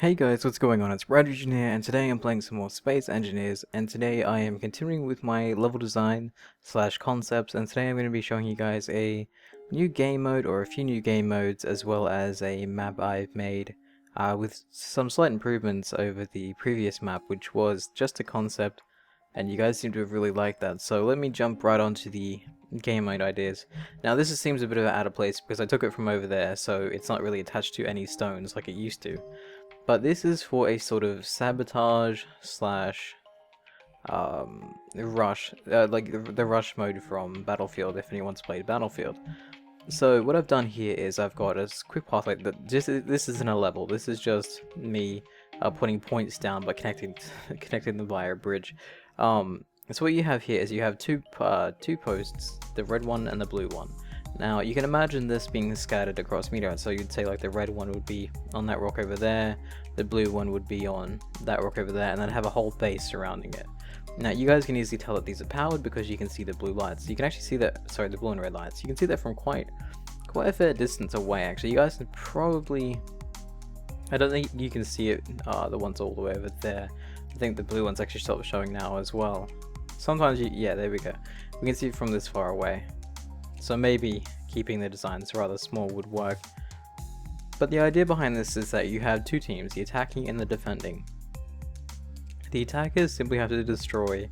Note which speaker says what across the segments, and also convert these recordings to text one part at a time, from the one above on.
Speaker 1: Hey guys, what's going on? It's BradPhusion here, and today I'm playing some more Space Engineers, and today I am continuing with my level design slash concepts, and today I'm going to be showing you guys a new game mode, or a few new game modes, as well as a map I've made with some slight improvements over the previous map, which was just a concept, and you guys seem to have really liked that. So let me jump right onto the game mode ideas. Now this seems a bit of out of place because I took it from over there, so it's not really attached to any stones like it used to. But this is for a sort of sabotage slash rush, like the rush mode from Battlefield, if anyone's played Battlefield. So what I've done here is I've got a quick pathway that this isn't a level. This is just me putting points down but connecting them via a bridge. So what you have here is you have two posts, the red one and the blue one. Now you can imagine this being scattered across meteorites, so you'd say like the red one would be on that rock over there, the blue one would be on that rock over there, and then have a whole base surrounding it. Now you guys can easily tell that these are powered because you can see the blue lights. You can actually see that, sorry, the blue and red lights. You can see that from quite a fair distance away actually. You guys can probably, I don't think you can see it, the ones all the way over there. I think the blue one's actually stopped showing now as well. Sometimes yeah, there we go. We can see it from this far away. So maybe keeping the designs rather small would work. But the idea behind this is that you have two teams, the attacking and the defending. The attackers simply have to destroy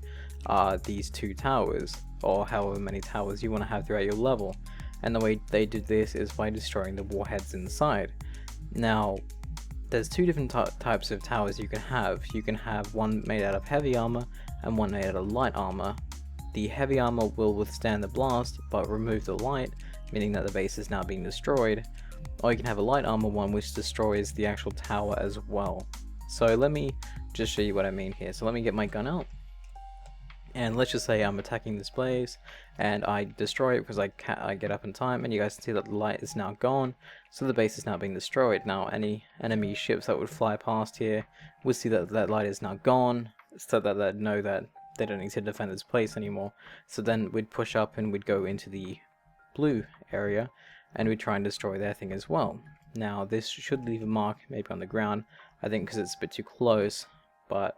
Speaker 1: these two towers, or however many towers you want to have throughout your level. And the way they do this is by destroying the warheads inside. Now, there's two different types of towers you can have. You can have one made out of heavy armor and one made out of light armor. The heavy armor will withstand the blast, but remove the light, meaning that the base is now being destroyed. Or you can have a light armor one which destroys the actual tower as well. So let me just show you what I mean here. So let me get my gun out. And let's just say I'm attacking this base, and I destroy it because I get up in time, and you guys can see that the light is now gone, so the base is now being destroyed. Now any enemy ships that would fly past here would see that that light is now gone, so that they'd know that they don't need to defend this place anymore. So then we'd push up and we'd go into the blue area and we'd try and destroy their thing as well. Now this should leave a mark maybe on the ground, I think, because it's a bit too close, but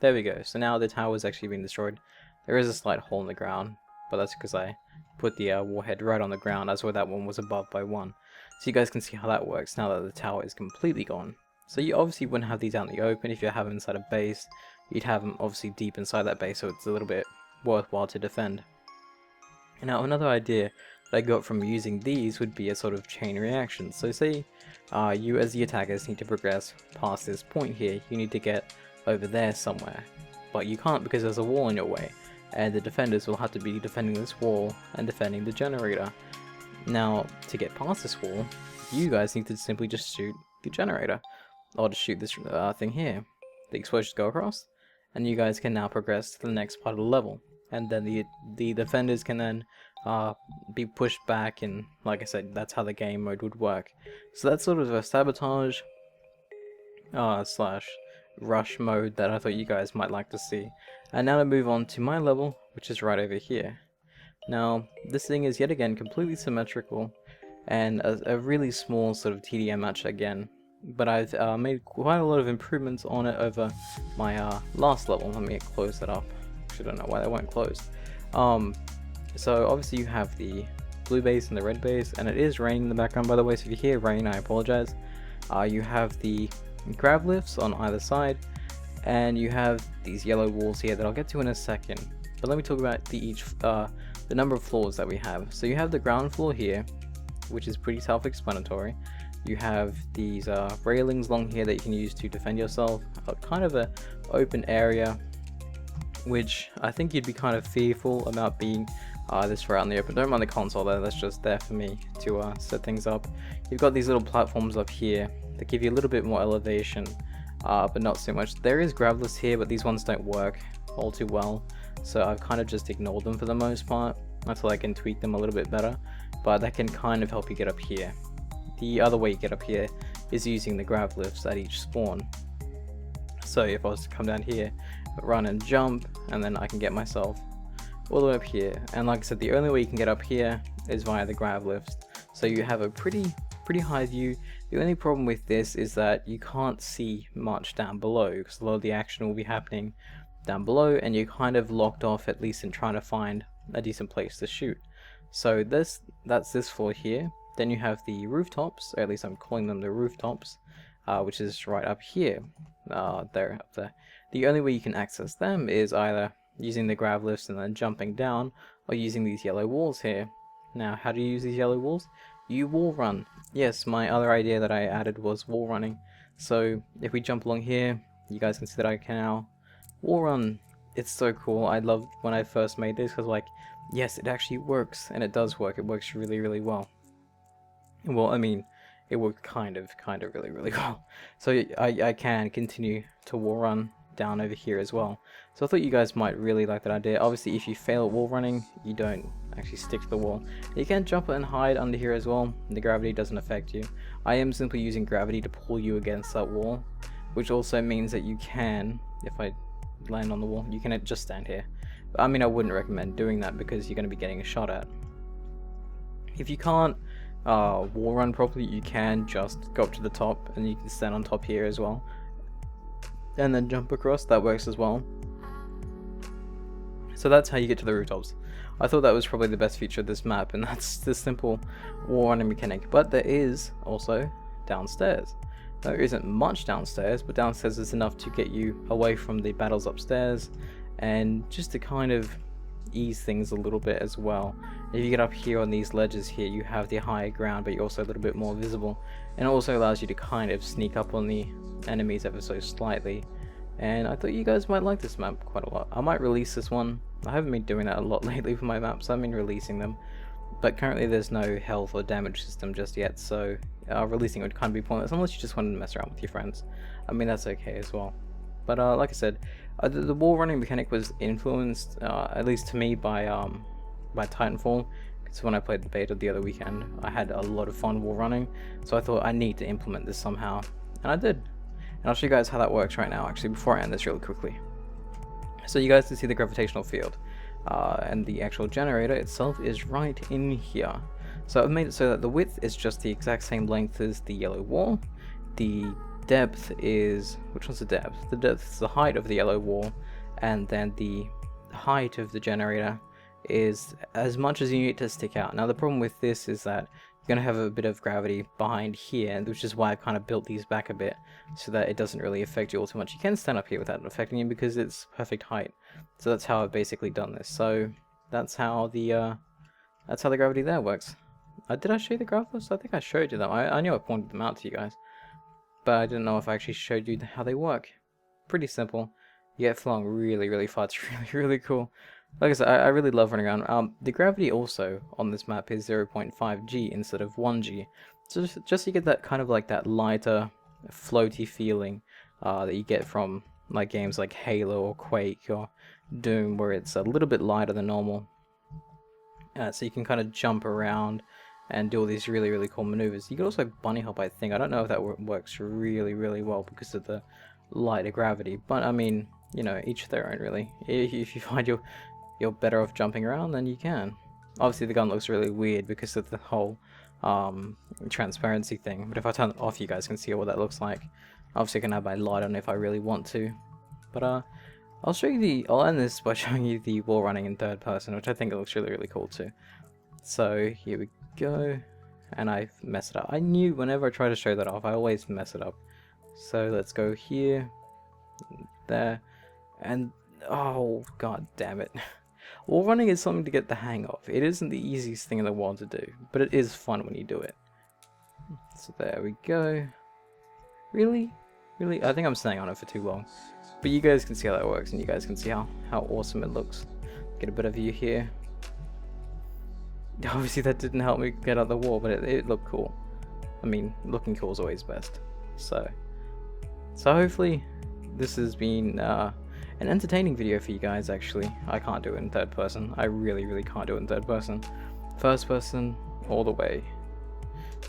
Speaker 1: there we go. So now the tower's actually been destroyed. There is a slight hole in the ground, but that's because I put the warhead right on the ground. That's why that one was above by one. So you guys can see how that works now that the tower is completely gone. So you obviously wouldn't have these out in the open. If you have them inside a base, you'd have them obviously deep inside that base, so it's a little bit worthwhile to defend. Now another idea that I got from using these would be a sort of chain reaction. So say you as the attackers need to progress past this point here. You need to get over there somewhere, but you can't because there's a wall in your way, and the defenders will have to be defending this wall and defending the generator. Now to get past this wall, you guys need to simply just shoot the generator, or to shoot this thing here. The explosions go across, and you guys can now progress to the next part of the level, and then the defenders can then be pushed back, and like I said, that's how the game mode would work. So that's sort of a sabotage slash rush mode that I thought you guys might like to see. And now to move on to my level, which is right over here. Now this thing is yet again completely symmetrical, and a really small sort of TDM match again. But I've made quite a lot of improvements on it over my last level. Let me close that up. Actually, I don't know why that won't close. So obviously you have the blue base and the red base, and it is raining in the background, by the way, so if you hear rain, I apologize. You have the grav lifts on either side, and you have these yellow walls here that I'll get to in a second. But let me talk about the number of floors that we have. So you have the ground floor here, which is pretty self-explanatory. You have these railings along here that you can use to defend yourself. Kind of a open area, which I think you'd be kind of fearful about being this far out in the open. Don't mind the console though, that's just there for me to set things up. You've got these little platforms up here that give you a little bit more elevation, but not so much. There is grav lifts here, but these ones don't work all too well, so I've kind of just ignored them for the most part until I can tweak them a little bit better, but that can kind of help you get up here. The other way you get up here is using the grav lifts at each spawn. So if I was to come down here, run and jump, and then I can get myself all the way up here. And like I said, the only way you can get up here is via the grav lifts. So you have a pretty pretty high view. The only problem with this is that you can't see much down below because a lot of the action will be happening down below, and you're kind of locked off, at least in trying to find a decent place to shoot. So that's this floor here. Then you have the rooftops, or at least I'm calling them the rooftops, which is right up here. Up there. The only way you can access them is either using the grav lifts and then jumping down, or using these yellow walls here. Now, how do you use these yellow walls? You wall run. Yes, my other idea that I added was wall running. So if we jump along here, you guys can see that I can now wall run. It's so cool. I loved when I first made this because, like, yes, it actually works, and it does work. It works really, really well. Well, I mean, it worked kind of really well. So I can continue to wall run down over here as well. So I thought you guys might really like that idea. Obviously, if you fail at wall running, you don't actually stick to the wall. You can jump and hide under here as well. The gravity doesn't affect you. I am simply using gravity to pull you against that wall, which also means that you can, if I land on the wall, you can just stand here. I mean, I wouldn't recommend doing that because you're going to be getting a shot at. If you can't wall run properly, you can just go up to the top and you can stand on top here as well, and then jump across. That works as well. So that's how you get to the rooftops. I thought that was probably the best feature of this map, and that's the simple wall running mechanic. But there is also downstairs. There isn't much downstairs, but downstairs is enough to get you away from the battles upstairs, and just to kind of ease things a little bit as well. If you get up here on these ledges here, you have the higher ground, but you're also a little bit more visible, and it also allows you to kind of sneak up on the enemies ever so slightly. And I thought you guys might like this map quite a lot. I might release this one. I haven't been doing that a lot lately for my maps. I've been releasing them, but currently there's no health or damage system just yet, so releasing it would kind of be pointless unless you just wanted to mess around with your friends. I mean, that's okay as well. But like I said, the wall running mechanic was influenced, at least to me, by Titanfall. Because when I played the beta the other weekend, I had a lot of fun wall running, so I thought I need to implement this somehow, and I did. And I'll show you guys how that works right now, actually, before I end this really quickly. So you guys can see the gravitational field, and the actual generator itself is right in here. So I've made it so that the width is just the exact same length as the yellow wall. The depth is, which one's the depth? The depth is the height of the yellow wall, and then the height of the generator is as much as you need to stick out. Now the problem with this is that you're going to have a bit of gravity behind here, which is why I kind of built these back a bit, so that it doesn't really affect you all too much. You can stand up here without it affecting you because it's perfect height. So that's how I've basically done this. So that's how the gravity there works. Did I show you the graphics? I think I showed you them. I knew I pointed them out to you guys, but I didn't know if I actually showed you how they work. Pretty simple. You get flung really, really far. It's really, really cool. Like I said, I really love running around. The gravity also on this map is 0.5 G instead of 1 G. So just to get that kind of like that lighter, floaty feeling that you get from like games like Halo or Quake or Doom, where it's a little bit lighter than normal. So you can kind of jump around and do all these really, really cool maneuvers. You can also bunny hop, I think. I don't know if that works really, really well because of the lighter gravity. But I mean, you know, each their own, really. If you find you're better off jumping around, then you can. Obviously the gun looks really weird because of the whole transparency thing, but if I turn it off you guys can see what that looks like. Obviously I can have my light on if I really want to, but I'll end this by showing you the wall running in third person, which I think it looks really, really cool too. So here we go, and I messed it up. I knew whenever I try to show that off I always mess it up. So let's go here, there, and oh god damn it. Wall running is something to get the hang of. It isn't the easiest thing in the world to do, but it is fun when you do it. So there we go. Really? Really? I think I'm staying on it for too long. But you guys can see how that works, and you guys can see how awesome it looks. Get a better view here. Obviously that didn't help me get out the wall, but it looked cool. I mean, looking cool is always best. So hopefully this has been an entertaining video for you guys. Actually, I can't do it in third person. I really, really can't do it in third person. First person all the way.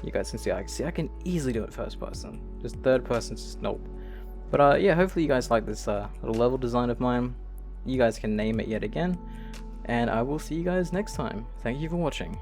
Speaker 1: You guys can see I can easily do it first person. Just third person, just nope. But yeah, hopefully you guys like this little level design of mine. You guys can name it yet again, and I will see you guys next time. Thank you for watching.